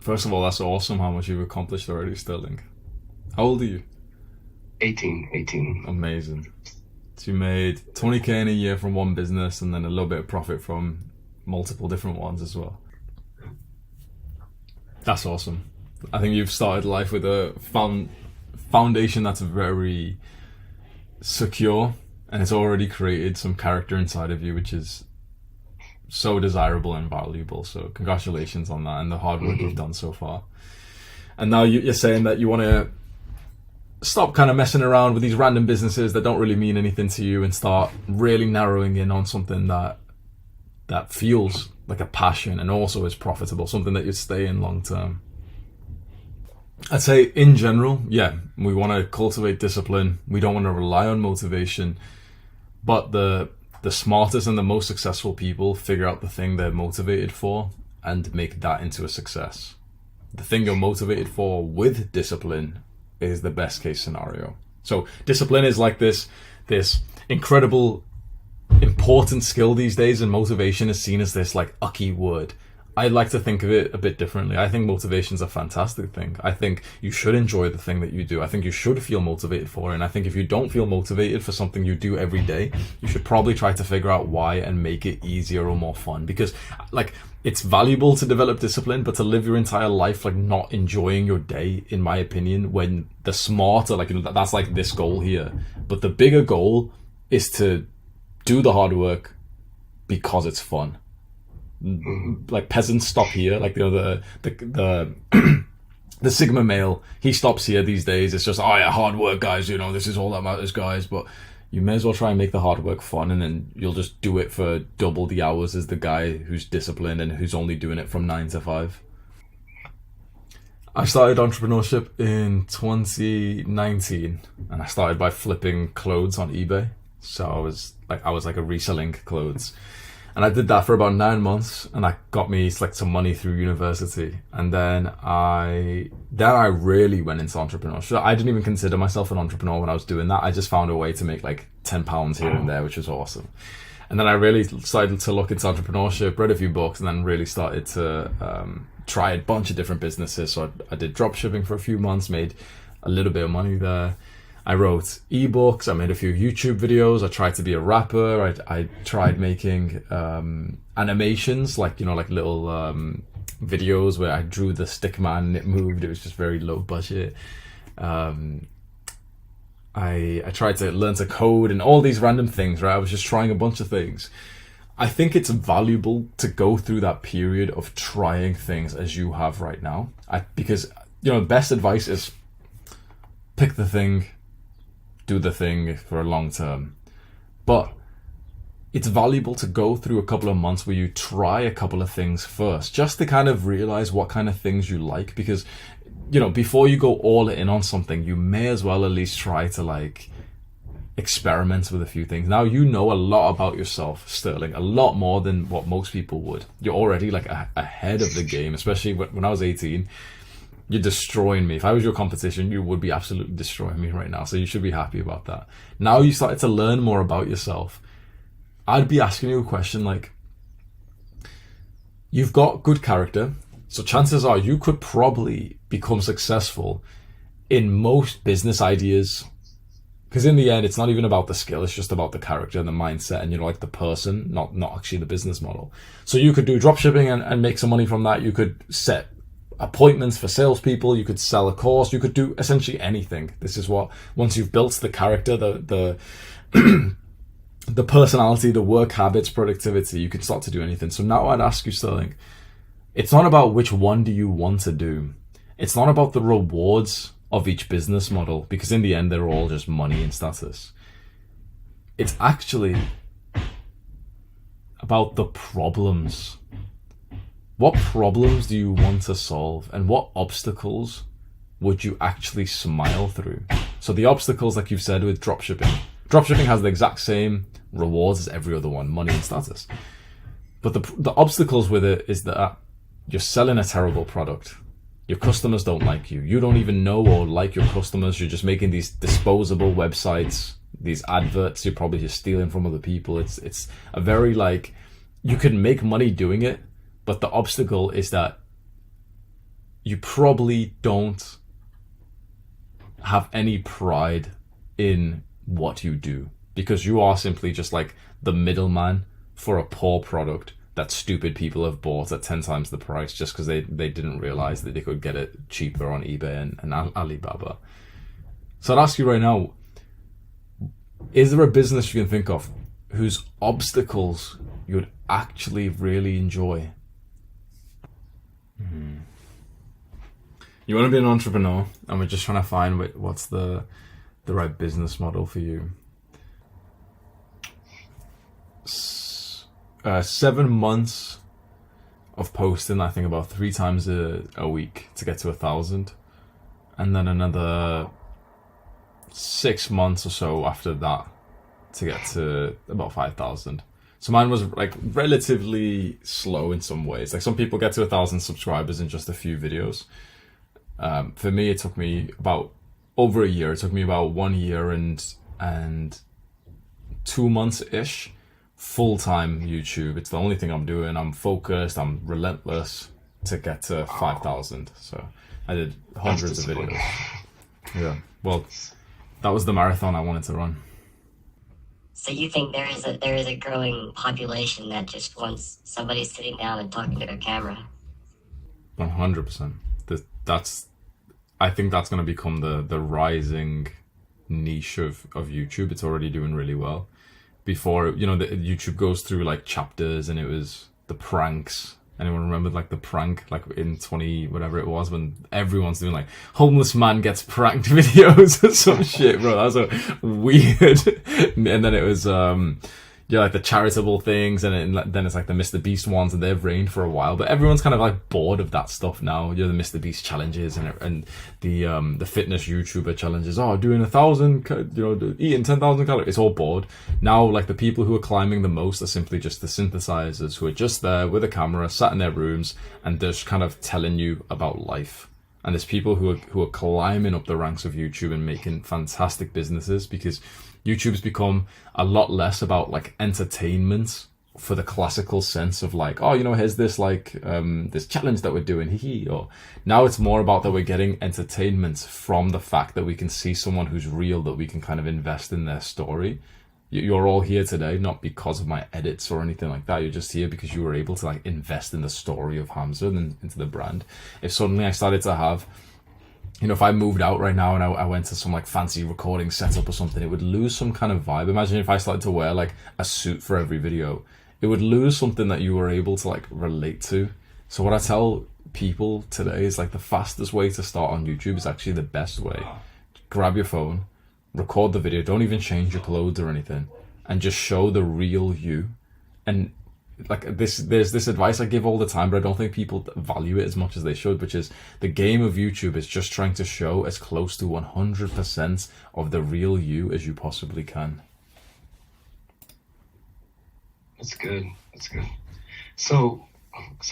First of all, that's awesome how much you've accomplished already, Sterling. How old are you? 18, 18. Amazing. So you made 20K in a year from one business and then a little bit of profit from multiple different ones as well. That's awesome. I think you've started life with a foundation that's very secure, and it's already created some character inside of you, which is so desirable and valuable. So congratulations on that and the hard work you've done so far. And now you're saying that you want to stop kind of messing around with these random businesses that don't really mean anything to you and start really narrowing in on something that feels like a passion and also is profitable, something that you'd stay in long term. I'd say in general, yeah, we want to cultivate discipline. We don't want to rely on motivation, but the smartest and the most successful people figure out the thing they're motivated for and make that into a success. The thing you're motivated for with discipline is the best case scenario. So discipline is like this incredible important skill these days, and motivation is seen as this like ucky word. I like to think of it a bit differently. I think motivation's a fantastic thing. I think you should enjoy the thing that you do. I think you should feel motivated for it. And I think if you don't feel motivated for something you do every day, you should probably try to figure out why and make it easier or more fun. Because like it's valuable to develop discipline, but to live your entire life like not enjoying your day, in my opinion, when the smarter, like, you know, that's like this goal here. But the bigger goal is to do the hard work because it's fun. Like peasants stop here, like, you know, the the Sigma male, he stops here these days. It's just, oh yeah, hard work, guys, you know, this is all that matters, guys. But you may as well try and make the hard work fun, and then you'll just do it for double the hours as the guy who's disciplined and who's only doing it from 9 to 5. I started entrepreneurship in 2019, and I started by flipping clothes on eBay. So I was like a reselling clothes. And I did that for about 9 months, and that got me like some money through university. And then I really went into entrepreneurship. I didn't even consider myself an entrepreneur when I was doing that. I just found a way to make like £10 here and there, which was awesome. And then I really started to look into entrepreneurship, read a few books, and then really started to try a bunch of different businesses. So I did drop shipping for a few months, made a little bit of money there. I wrote ebooks, I made a few YouTube videos, I tried to be a rapper, I tried making animations, like, you know, like little videos where I drew the stick man and it moved. It was just very low budget. I tried to learn to code and all these random things, right? I was just trying a bunch of things. I think it's valuable to go through that period of trying things as you have right now. Because, you know, best advice is pick the thing, do the thing for a long term. But it's valuable to go through a couple of months where you try a couple of things first, just to kind of realize what kind of things you like. Because, you know, before you go all in on something, you may as well at least try to like experiment with a few things. Now you know a lot about yourself, Sterling, a lot more than what most people would. You're already like ahead of the game, especially when I was 18. You're destroying me. If I was your competition, you would be absolutely destroying me right now. So you should be happy about that. Now you started to learn more about yourself. I'd be asking you a question like, you've got good character, so chances are you could probably become successful in most business ideas. Because in the end, it's not even about the skill, it's just about the character and the mindset and, you know, like the person, not actually the business model. So you could do dropshipping and make some money from that. You could set appointments for salespeople, you could sell a course, you could do essentially anything. This is what, once you've built the character, the the personality, the work habits, productivity, you can start to do anything. So now I'd ask you, Sterling, it's not about which one do you want to do. It's not about the rewards of each business model, because in the end, they're all just money and status. It's actually about the problems. What problems do you want to solve, and what obstacles would you actually smile through? So the obstacles, like you've said with dropshipping. Dropshipping has the exact same rewards as every other one, money and status. But the obstacles with it is that you're selling a terrible product. Your customers don't like you. You don't even know or like your customers. You're just making these disposable websites, these adverts. You're probably just stealing from other people. It's a very like, you can make money doing it, but the obstacle is that you probably don't have any pride in what you do, because you are simply just like the middleman for a poor product that stupid people have bought at 10 times the price just because they didn't realize that they could get it cheaper on eBay and Alibaba. So I'd ask you right now, is there a business you can think of whose obstacles you would actually really enjoy? You want to be an entrepreneur, and we're just trying to find what's the right business model for you. 7 months of posting, I think about 3 times a week to get to 1,000, and then another 6 months or so after that to get to about 5,000. So mine was like relatively slow in some ways. Like some people get to 1,000 subscribers in just a few videos. For me, it took me about over a year. It took me about 1 year and 2 months ish. Full-time YouTube. It's the only thing I'm doing. I'm focused. I'm relentless to get to 5,000. So I did hundreds of videos. Yeah. Well, that was the marathon I wanted to run. So you think there is a growing population that just wants somebody sitting down and talking to a camera? 100%. I think that's going to become the rising niche of YouTube. It's already doing really well. Before, YouTube goes through like chapters, and it was the pranks. Anyone remember like the prank, like in 20 whatever it was, when everyone's doing like homeless man gets pranked videos or some shit, bro? That was so weird. And then it was like the charitable things, and then it's like the Mr. Beast ones, and they've reigned for a while. But everyone's kind of like bored of that stuff now. The Mr. Beast challenges and the fitness YouTuber challenges. Oh, doing 1,000, eating 10,000 calories. It's all bored now. Like the people who are climbing the most are simply just the synthesizers who are just there with a camera, sat in their rooms, and just kind of telling you about life. And there's people who are climbing up the ranks of YouTube and making fantastic businesses, because YouTube's become a lot less about like entertainment for the classical sense of like, oh, here's this like this challenge that we're doing, or now it's more about that we're getting entertainment from the fact that we can see someone who's real, that we can kind of invest in their story. You're all here today not because of my edits or anything like that. You're just here because you were able to like invest in the story of Hamza and into the brand. If suddenly I started to have, if I moved out right now and I went to some like fancy recording setup or something, it would lose some kind of vibe. Imagine if I started to wear like a suit for every video. It would lose something that you were able to like relate to. So what I tell people today is like the fastest way to start on YouTube is actually the best way. Grab your phone, record the video, don't even change your clothes or anything, and just show the real you. And like there's this advice I give all the time, but I don't think people value it as much as they should, which is the game of YouTube is just trying to show as close to 100% of the real you as you possibly can. That's good. That's good. So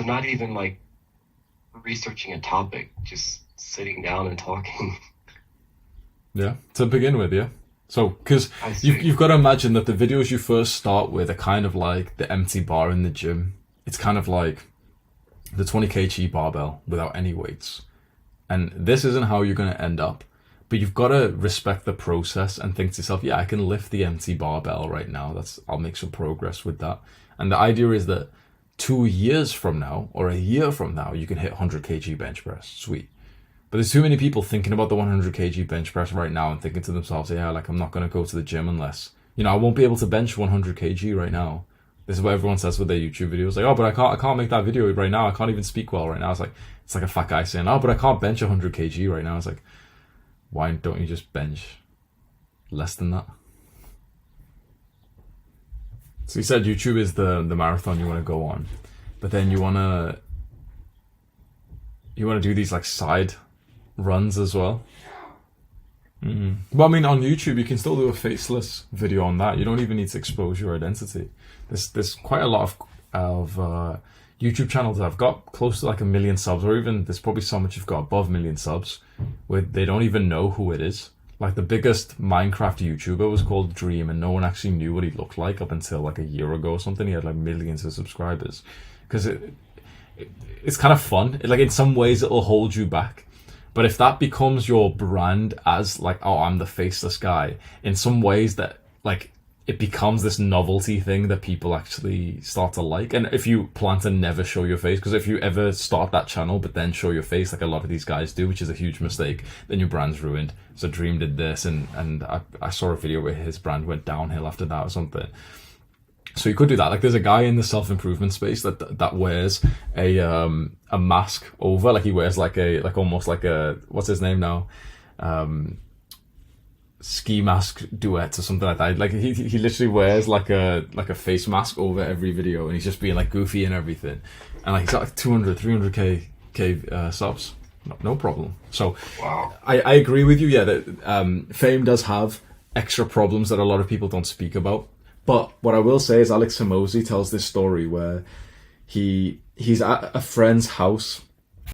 not even like researching a topic, just sitting down and talking. Yeah, to begin with, yeah. So, because you've got to imagine that the videos you first start with are kind of like the empty bar in the gym. It's kind of like the 20 kg barbell without any weights. And this isn't how you're going to end up. But you've got to respect the process and think to yourself, yeah, I can lift the empty barbell right now. I'll make some progress with that. And the idea is that 2 years from now or a year from now, you can hit 100 kg bench press. Sweet. But there's too many people thinking about the 100 kg bench press right now and thinking to themselves, yeah, like I'm not going to go to the gym unless, I won't be able to bench 100 kg right now. This is what everyone says with their YouTube videos. Like, oh, but I can't make that video right now. I can't even speak well right now. It's like a fat guy saying, oh, but I can't bench 100 kg right now. It's like, why don't you just bench less than that? So you said YouTube is the marathon you want to go on, but then you want to do these like side runs as well. Well, I mean, on YouTube you can still do a faceless video on that. You don't even need to expose your identity. There's quite a lot of YouTube channels that have got close to like 1 million subs, or even there's probably some which have got above 1 million subs where they don't even know who it is. Like the biggest Minecraft YouTuber was called Dream, and no one actually knew what he looked like up until like a year ago or something. He had like millions of subscribers because it's kind of fun. Like in some ways, it'll hold you back. But if that becomes your brand as like, oh, I'm the faceless guy, in some ways that like it becomes this novelty thing that people actually start to like. And if you plan to never show your face, because if you ever start that channel but then show your face, like a lot of these guys do, which is a huge mistake, then your brand's ruined. So Dream did this, and I saw a video where his brand went downhill after that or something. So you could do that. Like there's a guy in the self-improvement space that wears a mask over, like he wears like almost like a, what's his name now? Ski mask duet or something like that. Like he literally wears like a face mask over every video, and he's just being like goofy and everything. And like he's got like 300k subs. No problem. So Wow. I agree with you, yeah, that fame does have extra problems that a lot of people don't speak about. But what I will say is Alex Hormozi tells this story where he's at a friend's house